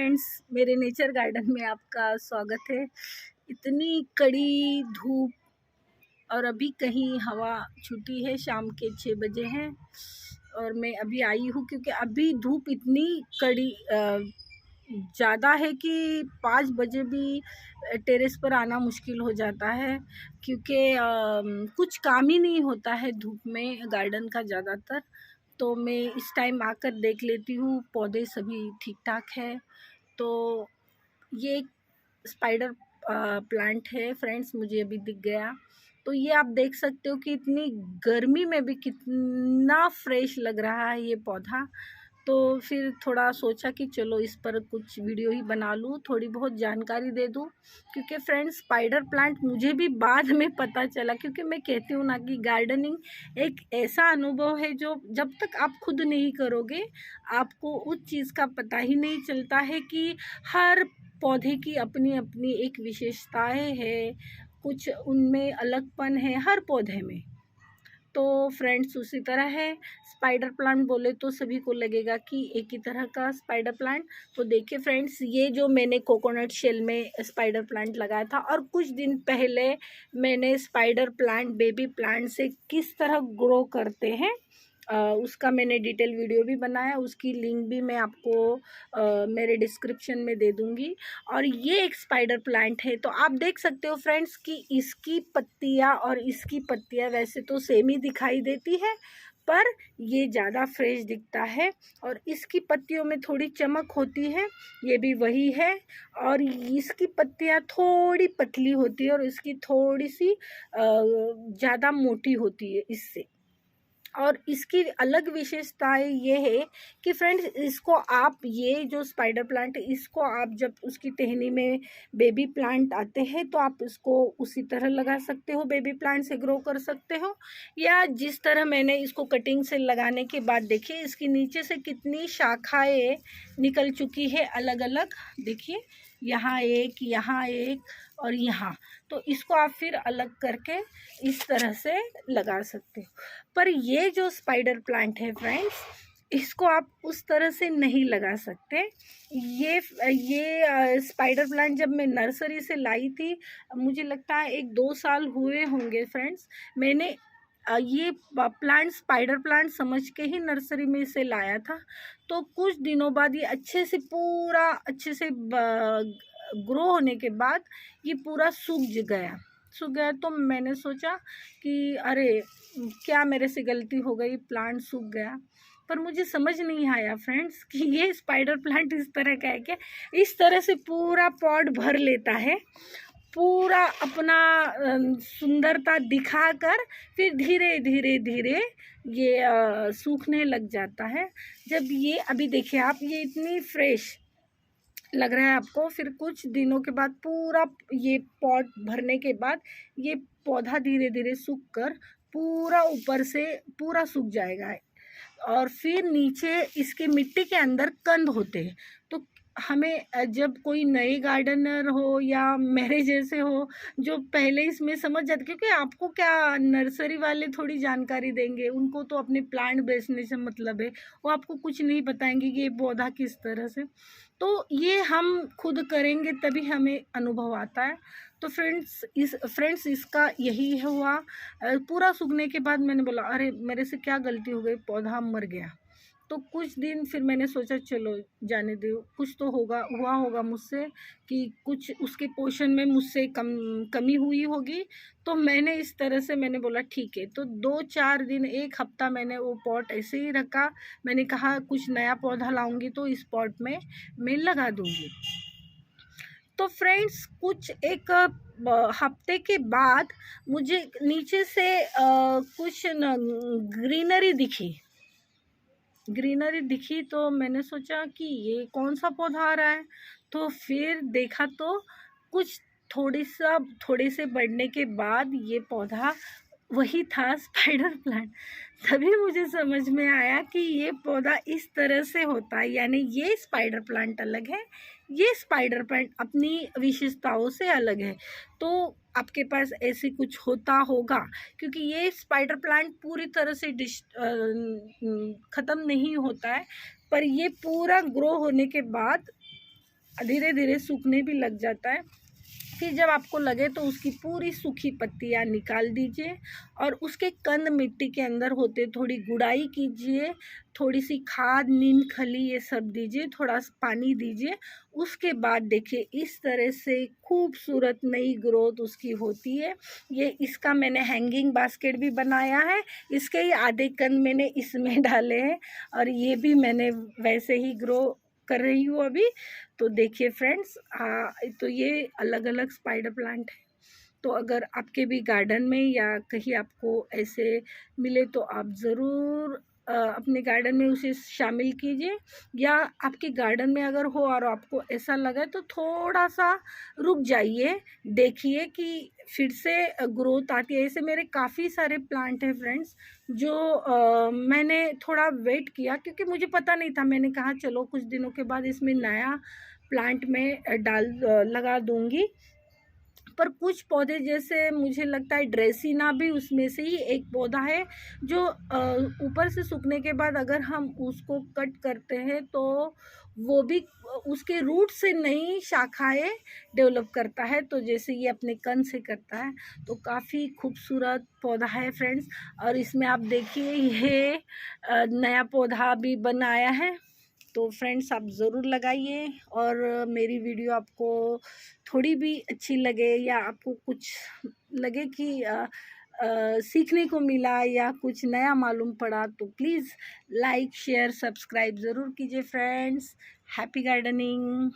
Friends, मेरे nature garden में आपका स्वागत है। इतनी कड़ी धूप और अभी कहीं हवा छूटी है, शाम के 6 बजे हैं और मैं अभी आई हूँ क्योंकि अभी धूप इतनी कड़ी ज़्यादा है कि 5 बजे भी टेरेस पर आना मुश्किल हो जाता है क्योंकि कुछ काम ही नहीं होता है धूप में गार्डन का ज़्यादातर। तो मैं इस टाइम आकर देख लेती हूँ पौधे सभी ठीक ठाक है। तो ये एक स्पाइडर प्लांट है फ्रेंड्स, मुझे अभी दिख गया। तो ये आप देख सकते हो कि इतनी गर्मी में भी कितना फ्रेश लग रहा है ये पौधा। तो फिर थोड़ा सोचा कि चलो इस पर कुछ वीडियो ही बना लूँ, थोड़ी बहुत जानकारी दे दूँ क्योंकि फ्रेंड्स स्पाइडर प्लांट मुझे भी बाद में पता चला, क्योंकि मैं कहती हूँ ना कि गार्डनिंग एक ऐसा अनुभव है जो जब तक आप खुद नहीं करोगे आपको उस चीज़ का पता ही नहीं चलता है कि हर पौधे की अपनी अपनी एक विशेषताएं है, कुछ उनमें अलगपन है हर पौधे में। तो फ्रेंड्स उसी तरह है, स्पाइडर प्लांट बोले तो सभी को लगेगा कि एक ही तरह का स्पाइडर प्लांट। तो देखिए फ्रेंड्स, ये जो मैंने कोकोनट शेल में स्पाइडर प्लांट लगाया था और कुछ दिन पहले मैंने स्पाइडर प्लांट बेबी प्लांट से किस तरह ग्रो करते हैं उसका मैंने डिटेल वीडियो भी बनाया, उसकी लिंक भी मैं आपको मेरे डिस्क्रिप्शन में दे दूँगी। और ये एक स्पाइडर प्लांट है, तो आप देख सकते हो फ्रेंड्स कि इसकी पत्तियाँ और इसकी पत्तियाँ वैसे तो सेम ही दिखाई देती है, पर ये ज़्यादा फ्रेश दिखता है और इसकी पत्तियों में थोड़ी चमक होती है, ये भी वही है। और इसकी पत्तियाँ थोड़ी पतली होती है और इसकी थोड़ी सी ज़्यादा मोटी होती है इससे। और इसकी अलग विशेषताएं ये है कि फ्रेंड्स इसको आप, ये जो स्पाइडर प्लांट है इसको आप जब उसकी टहनी में बेबी प्लांट आते हैं तो आप इसको उसी तरह लगा सकते हो, बेबी प्लांट से ग्रो कर सकते हो, या जिस तरह मैंने इसको कटिंग से लगाने के बाद देखिए इसकी नीचे से कितनी शाखाएं निकल चुकी है अलग अलग। देखिए यहाँ एक और यहाँ, तो इसको आप फिर अलग करके इस तरह से लगा सकते हो। पर ये जो स्पाइडर प्लांट है फ्रेंड्स, इसको आप उस तरह से नहीं लगा सकते। ये स्पाइडर प्लांट जब मैं नर्सरी से लाई थी, मुझे लगता है 1-2 साल हुए होंगे फ्रेंड्स, मैंने ये प्लांट स्पाइडर प्लांट समझ के ही नर्सरी में इसे लाया था। तो कुछ दिनों बाद ये अच्छे से ग्रो होने के बाद ये पूरा सूख गया। तो मैंने सोचा कि अरे क्या मेरे से गलती हो गई, प्लांट सूख गया। पर मुझे समझ नहीं आया फ्रेंड्स कि ये स्पाइडर प्लांट इस तरह का है क्या, इस तरह से पूरा पॉट भर लेता है, पूरा अपना सुंदरता दिखाकर फिर धीरे धीरे ये सूखने लग जाता है। जब ये अभी देखिए आप, ये इतनी फ्रेश लग रहा है आपको, फिर कुछ दिनों के बाद पूरा ये पॉट भरने के बाद ये पौधा धीरे धीरे सूख कर पूरा ऊपर से पूरा सूख जाएगा और फिर नीचे इसके मिट्टी के अंदर कंद होते हैं। तो हमें जब कोई नए गार्डनर हो या मेरे जैसे हो जो पहले इसमें समझ जाते, क्योंकि आपको क्या नर्सरी वाले थोड़ी जानकारी देंगे, उनको तो अपने प्लांट बेचने से मतलब है, वो आपको कुछ नहीं बताएंगे कि ये पौधा किस तरह से। तो ये हम खुद करेंगे तभी हमें अनुभव आता है। तो फ्रेंड्स इसका यही हुआ। पूरा सूखने के बाद मैंने बोला अरे मेरे से क्या गलती हो गई, पौधा मर गया। तो कुछ दिन फिर मैंने सोचा चलो जाने दो, कुछ तो हुआ होगा मुझसे कि कुछ उसके पोषण में मुझसे कमी हुई होगी। तो मैंने इस तरह से मैंने बोला ठीक है। तो 2-4 दिन, 1 हफ्ता मैंने वो पॉट ऐसे ही रखा। मैंने कहा कुछ नया पौधा लाऊंगी तो इस पॉट में मैं लगा दूंगी। तो फ्रेंड्स कुछ एक हफ्ते के बाद मुझे नीचे से कुछ ग्रीनरी दिखी। तो मैंने सोचा कि ये कौन सा पौधा आ रहा है। तो फिर देखा तो कुछ थोड़े से बढ़ने के बाद ये पौधा वही था, स्पाइडर प्लांट। तभी मुझे समझ में आया कि ये पौधा इस तरह से होता है, यानी ये स्पाइडर प्लांट अलग है, ये स्पाइडर प्लांट अपनी विशेषताओं से अलग है। तो आपके पास ऐसे कुछ होता होगा, क्योंकि ये स्पाइडर प्लांट पूरी तरह से ख़त्म नहीं होता है, पर ये पूरा ग्रो होने के बाद धीरे धीरे सूखने भी लग जाता है। फिर जब आपको लगे तो उसकी पूरी सूखी पत्तियां निकाल दीजिए और उसके कंद मिट्टी के अंदर होते थोड़ी गुड़ाई कीजिए, थोड़ी सी खाद, नीम खली ये सब दीजिए, थोड़ा सा पानी दीजिए। उसके बाद देखिए इस तरह से खूबसूरत नई ग्रोथ उसकी होती है। ये इसका मैंने हैंगिंग बास्केट भी बनाया है, इसके ही आधे कंद मैंने इसमें डाले हैं और ये भी मैंने वैसे ही ग्रो कर रही हूँ अभी। तो देखिए फ्रेंड्स, तो ये अलग अलग स्पाइडर प्लांट है। तो अगर आपके भी गार्डन में या कहीं आपको ऐसे मिले तो आप ज़रूर अपने गार्डन में उसे शामिल कीजिए। या आपके गार्डन में अगर हो और आपको ऐसा लगे तो थोड़ा सा रुक जाइए, देखिए कि फिर से ग्रोथ आती है। ऐसे मेरे काफ़ी सारे प्लांट हैं फ्रेंड्स जो मैंने थोड़ा वेट किया क्योंकि मुझे पता नहीं था। मैंने कहा चलो कुछ दिनों के बाद इसमें नया प्लांट में लगा दूंगी। पर कुछ पौधे जैसे मुझे लगता है ड्रेसिना भी उसमें से ही एक पौधा है जो ऊपर से सूखने के बाद अगर हम उसको कट करते हैं तो वो भी उसके रूट से नई शाखाएं डेवलप करता है। तो जैसे ये अपने कंद से करता है, तो काफ़ी खूबसूरत पौधा है फ्रेंड्स। और इसमें आप देखिए ये नया पौधा भी बनाया है। तो फ्रेंड्स आप ज़रूर लगाइए। और मेरी वीडियो आपको थोड़ी भी अच्छी लगे या आपको कुछ लगे कि सीखने को मिला या कुछ नया मालूम पड़ा तो प्लीज़ लाइक शेयर सब्सक्राइब ज़रूर कीजिए फ्रेंड्स। Happy gardening.